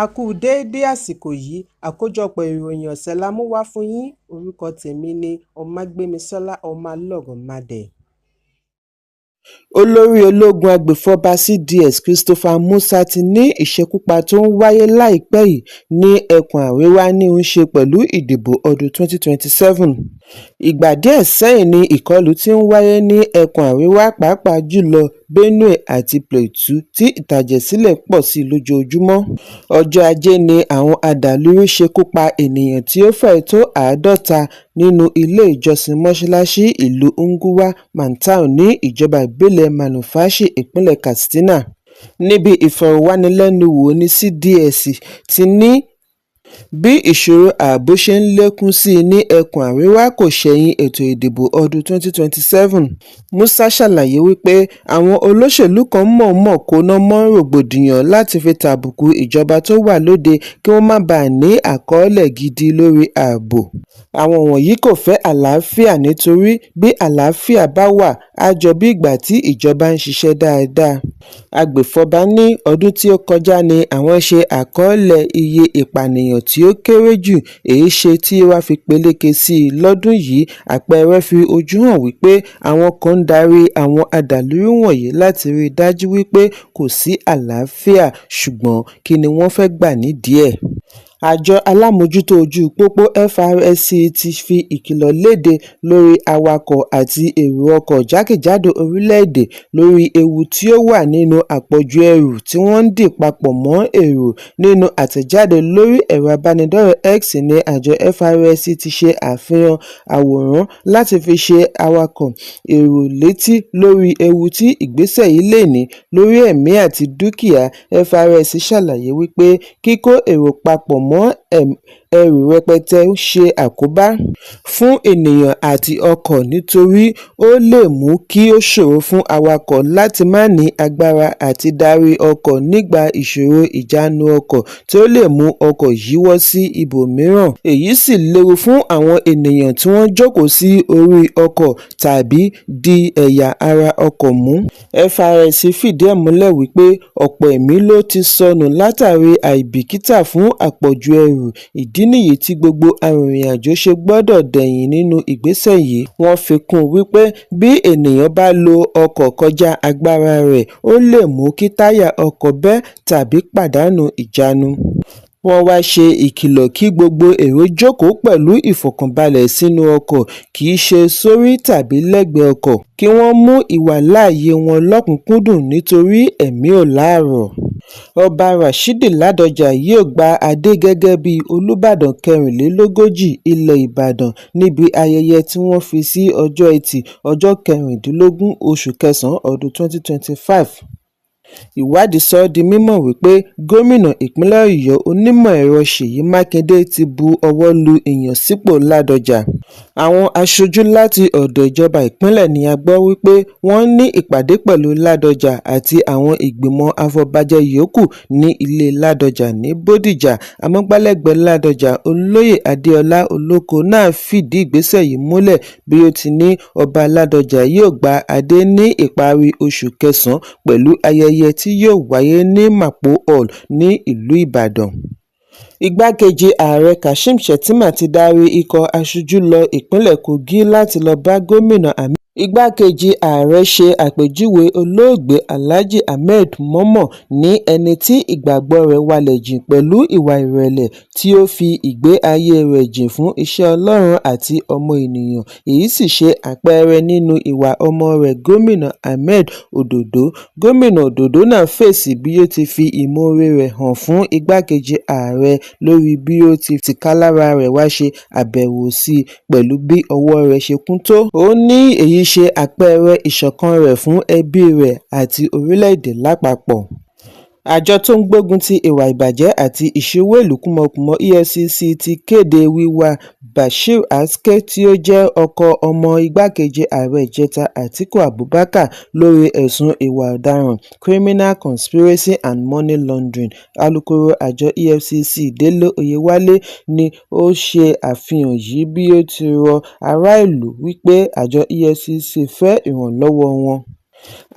A kú déédé àsìkò yìí, àkójọpọ̀ ìròyìn ọ̀sẹ̀ la mú wá fún yín. Orúkọ tèmi ni Ọmágbémisọ́lá Ọmọalọ́runmándẹ̀. Olórí ológun agbèfọ́ba CDS Christopher Musa ti ní ìṣekúpa tó ń wáyé láìpẹ́ yìí ní ẹkùn àríwá ní í ṣe pẹ̀lú ìdìbò ọdún 2027. Ìgbà díẹ̀ sẹ́yìn ni ìkọlù ti ń wáyé ní ẹkùn àríwá pàápàá jùlọ Benue àti Plateau tí ìtàjẹ̀sílẹ̀ pọ̀ sí lójoojúmọ́. Ọjọ́ Ajé ni àwọn adàlúrú ṣekú pa ènìyàn tí ó fẹ́ẹ̀ tó 50 nínú ilé ìjọsìn mọ́ṣáláṣí ìlú Unguwa Mantau ní ìjọba ìbílẹ̀ Malumfashi ìpínlẹ̀ Katsina. Níbi ìfọ̀rọ̀wánilẹ́nuwò ní CDS ti ní bí ìṣòro ààbò ṣe ń lékún sí i ní ẹkùn àríwá kò ṣẹ̀yìn ètò ìdìbò ọdún 2027. Musa ṣàlàyé wípé àwọn olóṣèlú kan mọ̀ọ́mọ̀ kóná mọ́ rògbòdìyàn láti fi tàbùkù ìjọba tó wà lóde kí wọ́n má bàa ní àkọọ́lẹ̀ gidi lórí ààbò. Àwọn wọ̀nyí kò fẹ́ àlàáfíà nítorí bí àlàáfíà bá wà á jọ bí ìgbà tí ìjọba ń ṣiṣẹ́ dáadáa. Agbèfọ́ba ní ọdún tí ó kọjá ni àwọn ṣe àkọọ́lẹ̀ iye ìpànìyàn tí ó kéré jù, èyí ṣe tí wàá fi peléke sí i lọ́dún yìí. Àpẹẹrẹ fi ojú hàn wípé àwọn kan ń darí àwọn adàlúrú wọ̀nyí láti rí i dájú wípé kò sí àlàáfíà, ṣùgbọ́n kí ni wọ́n fẹ́ gbà nídìí ẹ̀? Àjọ alámòjútó ojú pópó FRSC ti fi ìkìlọ̀ léde lórí awakọ̀ àti èrò ọkọ̀ jákèjádò orílẹ̀-èdè lórí ewu tí ó wà nínú àpọ̀jù ẹrù tí wọ́n ń dì papọ̀ mọ́ èrò. Nínú àtẹ̀jáde lórí ẹ̀rọ abánidọ́rẹ̀ẹ́ X ní àjọ FRSC ti ṣe àfihàn àwòrán láti fi ṣe awakọ̀ èrò létí lórí ewu tí ìgbésẹ̀ yìí lè ní lórí ẹ̀mí àti dúkìá. FRSC ṣàlàyé wípé kíkó èrò papọ̀ mọ́ ẹrù rẹpẹtẹ ń ṣe àkóbá fún ènìyàn àti ọkọ̀ nítorí ó lè mú kí ó ṣòro fún awakọ̀ láti má ní agbára àti darí ọkọ̀ nígbà ìṣòro ìjánu ọkọ̀ tí ó lè mú ọkọ̀ yíwọ́ sí ibòmíràn. Èyí sì léwu fún àwọn ènìyàn tí wọ́n jókòó sí orí ọkọ̀ tàbí di ẹ̀yà ara ọkọ̀ mú. FRSC fìdí ẹ̀ múlẹ̀ wípé ọ̀pọ̀ ẹ̀mí ló ti sọnù látàrí àìbìkítà fún àpọ̀jù ẹrù. Ìdí nìyí tí gbogbo arìnrìn-àjò ṣe gbọ́dọ̀ dẹ̀yìn nínú ìgbésẹ̀ yìí. Wọ́n fi kún un wípé bí ènìyàn bá lo ọkọ̀ kọjá agbára rẹ̀, ó lè mú kí táyà ọkọ̀ bẹ́ tàbí pàdánù ìjánu. Wọ́n wá ṣe ìkìlọ̀ kí gbogbo èrò jókòó pẹ̀lú ìfọ̀kànbalẹ̀ sínú ọkọ̀, kì í ṣe sórí tàbí lẹ́gbẹ̀ẹ́ ọkọ̀. Kí wọ́n mú ìwàláàyè wọn lọ́kùnkúndùn nítorí ẹ̀mí ò láàárọ̀. Ọba Rashidi Ládọjà yóò gba adé gẹ́gẹ́ bí Olúbàdàn 44 ilẹ̀ Ìbàdàn níbi ayẹyẹ tí wọ́n fi sí ọjọ́ Ẹtì ọjọ́ 16 oṣù kẹsàn-án ọdún 2025. Ìwádìí sọ di mímọ̀ wípé gómìnà ìpínlẹ̀ Ọ̀yọ́ onímọ̀-ẹ̀rọ Ṣèyí Mákindé ti bu ọwọ́ lu ìyànsípò Ládọjà. Àwọn aṣojú láti ọ̀dọ̀ ìjọba ìpínlẹ̀ ni a gbọ́ wípé wọ́n ní ìpàdé pẹ̀lú Ládọjà àti àwọn ìgbìmọ̀ afọbajẹ yòókù ní ilé Ládọjà ní Bódìjà. Amúgbálẹ́gbẹ̀ẹ́ Ládọjà Olóyè Adéọlá Olóko náà fìdí ìgbésẹ̀ yìí múlẹ̀ bí ó ti ní ọba Ládọjà yóò gba adé ní ìparí oṣù kẹsàn-án pẹ̀lú ayẹyẹ tí yóò wáyé ní Mapo Hall ní ìlú Ìbàdàn. Igbákejì ààrẹ Kashim Shettima ti darí ikọ̀ aṣojú lọ ìpínlẹ̀ Kogi láti lọ bá gómìnà Ahmed. Igbákejì ààrẹ ṣe àpèjúwe olóògbé Alhaji Ahmed Momo ní ẹni tí ìgbàgbọ́ rẹ̀ wálẹ̀ jìn pẹ̀lú ìwà ìrẹ̀lẹ̀ tí ó fi ìgbé ayé rẹ̀ jìn fún iṣẹ́ Ọlọ́run àti ọmọ ènìyàn. Èyí sì ṣe àpẹẹrẹ nínú ìwà ọmọ rẹ̀ gómìnà Ahmed Ododo. Gómìnà Ododo náà fèsì bí ó ti fi ìmoore rẹ̀ hàn fún igbákejì ààrẹ lórí bí ó ti tìkálára rẹ̀ wá ṣe àbẹ̀wò sí pẹ̀lú bí ọwọ́ rẹ̀ ṣe kún tó. Ó ní èyí ṣe àpẹẹrẹ ìṣọ̀kan rẹ̀ fún ẹbí rẹ̀ àti orílẹ̀-èdè lápapọ̀. Àjọ tó ń gbógun ti ìwà ìbàjẹ́ àti ìṣòwò ìlú kúmọkùmọ EFCC ti kéde wíwá Bashir Aske tí ó jẹ́ ọkọ ọmọ igbákejì ààrẹ ìjẹta Atiku Abubakar lórí ẹ̀sùn ìwà ọ̀daràn criminal conspiracy and money laundering. Alukoro àjọ EFCC Délé Oyèwálé ni ó ṣe àfihàn yìí bí ó ti rọ ará ìlú wípé àjọ EFCC fẹ́ ìrànlọ́wọ́ wọn.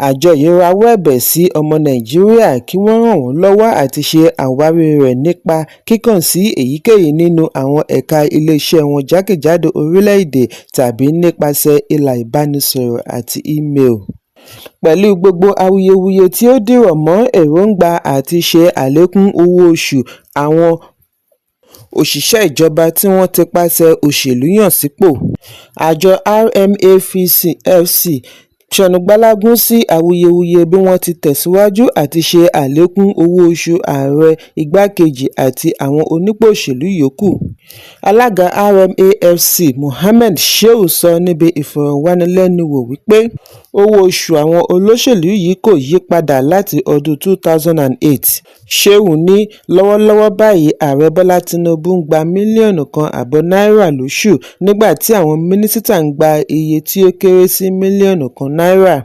Àjọ yìí rawọ́ ẹ̀bẹ̀ sí ọmọ Nàìjíríà kí wọ́n ràn wọ́n lọ́wọ́ àti ṣe àwárí rẹ̀ nípa kíkàn sí èyíkéyìí nínú àwọn ẹ̀ka iléeṣẹ́ wọn jákèjádò orílẹ̀-èdè tàbí nípasẹ̀ ìlà ìbánisọ̀rọ̀ àti ímeèlì. Pẹ̀lú gbogbo awuyewuye tí ó dìrọ̀ mọ́ èròńgbà àti ṣe àlékún owó oṣù àwọn òṣìṣẹ́ ìjọba tí wọ́n ti pàṣẹ òṣèlú yàn sípò, àjọ RMAFC ṣọnùgbàlágún sí awuyewuye bí wọ́n ti tẹ̀síwájú àti ṣe àlékún owó oṣù ààrẹ, igbákejì àti àwọn onípò òṣèlú yòókù. Alága RMAFC Mohammed Shehu sọ níbi ìfọ̀rọ̀wánilẹ́nuwò wípé owó oṣù àwọn olóṣèlú yìí kò yí padà láti ọdún 2008. Shehu ní lọ́wọ́lọ́wọ́ báyìí ààrẹ Bọ́lá Tinubu ń gba mílíọ̀nù kan àbọ̀ náírà lóṣù nígbà tí àwọn mínísítà ń gba iye tí ó kéré sí mílíọ̀nù kan náírà.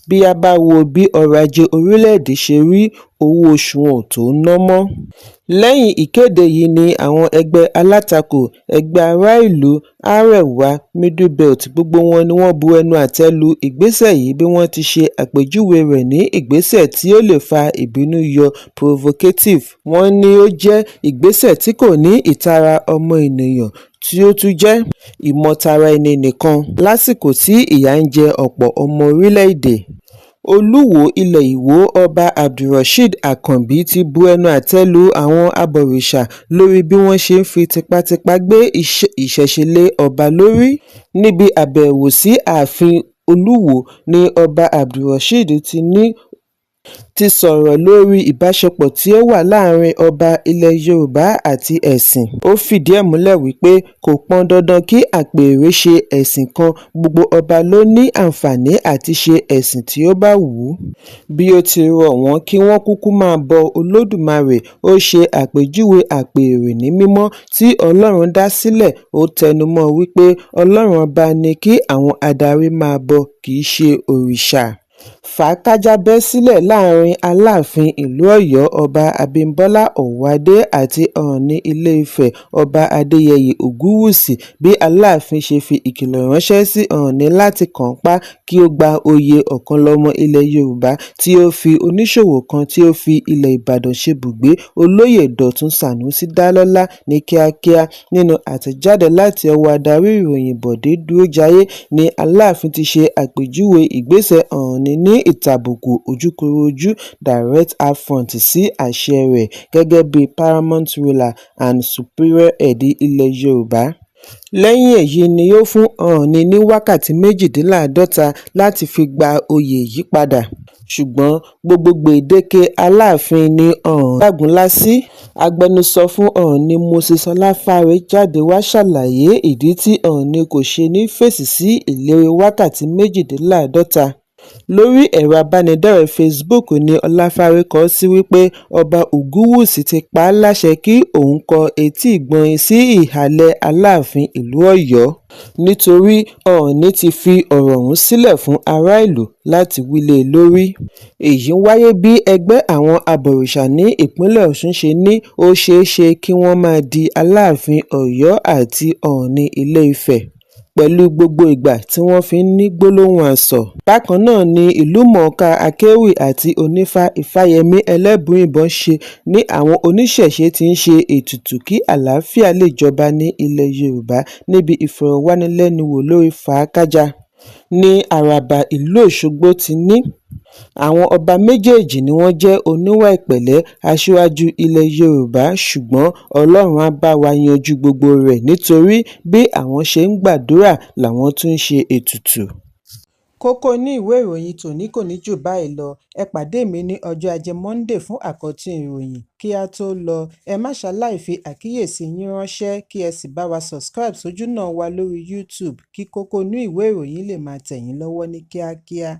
Bí a bá wo bí ọrọ̀ ajé orílẹ̀-èdè ṣe rí, owó oṣù wọn ò tó ná mọ́. Lẹ́yìn ìkéde yìí ni àwọn ẹgbẹ́ alátakò, ẹgbẹ́ ará ìlú, Arewa, Middle Belt gbogbo wọn ni wọ́n bu ẹnu àtẹ́ lu ìgbésẹ̀ yìí bí wọ́n ti ṣe àpèjúwe rẹ̀ ní ìgbésẹ̀ tí ó lè fa ìbínú yọ provocative. Wọ́n ní ó jẹ́ ìgbésẹ̀ tí kò ní ìtara ọmọ ènìyàn tí ó tún jẹ́ ìmọ̀tara ẹni nìkan lásìkò tí ìyà ń jẹ ọ̀pọ̀ ọmọ orílẹ̀-èdè. Olúwo ilẹ̀ Ìwó Ọba Abdulrasheed Akànbí ti bu ẹnu àtẹ́ lu àwọn abọ̀rìṣà lórí bí wọ́n ṣe ń fi tipátipá gbé ìṣẹ̀ṣe lé ọba lórí. Níbi àbẹ̀wò sí ààfin Olúwo ni Ọba Abdulrasheed ti sọ̀rọ̀ lórí ìbáṣepọ̀ tí ó wà láàrin ọba ilẹ̀ Yorùbá àti ẹ̀sìn. Ó fìdí ẹ̀ múlẹ̀ wípé kò pọn dandan kí àpèrè ṣe ẹ̀sìn kan, gbogbo ọba ló ní àǹfààní àti ṣe ẹ̀sìn tí ó bá wù ú. Bí ó ti rọ̀ wọ́n kí wọ́n kúkú máa bọ Olódùmarè, ó ṣe àpèjúwe àpèrè ní mímọ́ tí Ọlọ́run dá sílẹ̀. Ó tẹnumọ́ wípé Ọlọ́run ọba ni kí àwọn adarí máa bọ, kì í ṣe òrìṣà. Fàákájà bẹ́ sílẹ̀ láàrin Aláàfin ìlú Ọ̀yọ́ Ọba Abímbọ́lá Ọ̀wádé àti Ọọ̀ni Ilé-Ifẹ̀ Ọba Adéyẹyè Ògúnwùsì bí Aláàfin ṣe fi ìkìlọ̀ ránṣẹ́ sí Ọọ̀ni láti kànńpá kí ó gba oyè ọ̀kanlọ́mọ ilẹ̀ Yorùbá tí ó fi oníṣòwò kan tí ó fi ilẹ̀ Ìbàdàn ṣebùgbé, Olóyè Dọ̀tun Sànúsí dá lọ́lá ní kíákíá. Nínú àtẹ̀jáde láti ọwọ́ adarí ìròyìn Bọ̀dé Dúrójayé ni Aláàfin ti ṣe àpèjúwe ìgbésẹ̀ Ọọ̀ni ní ìtàbùkù ojúkòrójú direct affront sí àṣẹ rẹ̀ gẹ́gẹ́ bí paramount ruler and superior head ilẹ̀ Yorùbá. Lẹ́yìn èyí ni ó fún Ọọ̀ni ní wákàtí 48 láti fi gba oyè yìí padà. Ṣùgbọ́n gbogbo gbèdéke Aláàfin ni Ọọ̀ni dágunlá sí. Agbẹnusọ fún Ọọ̀ni Moses Ọláfárè jáde wá ṣàlàyé ìdí tí Ọọ̀ni kò ṣe ní fèsì sí ìlérí wákàtí 48. Lórí ẹ̀rọ abánidọ́rẹ̀ẹ́ Facebook ni Ọláfárè kọ sí wípé Ọba Ògúnwùsì ti pa á láṣẹ kí òun kọ etí ìgbọ̀nyin sí ìhàlẹ̀ Aláàfin ìlú Ọ̀yọ́ nítorí Ọọ̀ni ti fi ọ̀rọ̀ ọ̀hún sílẹ̀ fún ará ìlú láti wí lé lórí. Èyí wáyé bí ẹgbẹ́ àwọn abọ̀rìṣà ní ìpínlẹ̀ Ọ̀ṣun ṣe ní ó ṣeé ṣe kí wọ́n máa di Aláàfin Ọ̀yọ́ àti Ọọ̀ni Ilé-Ifẹ̀ pẹ̀lú gbogbo ìgbà tí wọ́n fi ń ní gbólóhùn asọ̀. Bákan náà ni ìlúmọ̀ọ́ká akéwì àti onífá Ifáyẹmí Ẹlẹ́bùíbọn ṣe ní àwọn oníṣẹ̀ṣe tí ń ṣe ètùtù kí àlàáfíà lè jọba ní ilẹ̀ Yorùbá níbi ìfọ̀rọ̀wánilẹ́nuwò lórí Fàákájà ní Àràbà ìlú Òṣogbo ti ní àwọn ọba méjèèjì ni wọ́n jẹ́ oníwà ìpẹ̀lẹ́, aṣíwájú ilẹ̀ Yorùbá, ṣùgbọ́n Ọlọ́run á bá wa yanjú gbogbo rẹ̀ nítorí bí àwọn ṣe ń gbàdúrà làwọn tún ń ṣe ètùtù. Kókó ní ìwé ìròyìn tòní kò ní jù báyìí lọ. Ẹ pàdé mi ní ọjọ́ Ajé Monday fún àkọ́tún ìròyìn. Kí a tó lọ, ẹ má ṣaláì fi àkíyèsí yín ránṣẹ́ kí ẹ sì bá wa subscribe sójúnà wa lórí YouTube kí kókó ní ìwé ìròyìn lè máa tẹ̀ yín lọ́wọ́ ní kíákíá.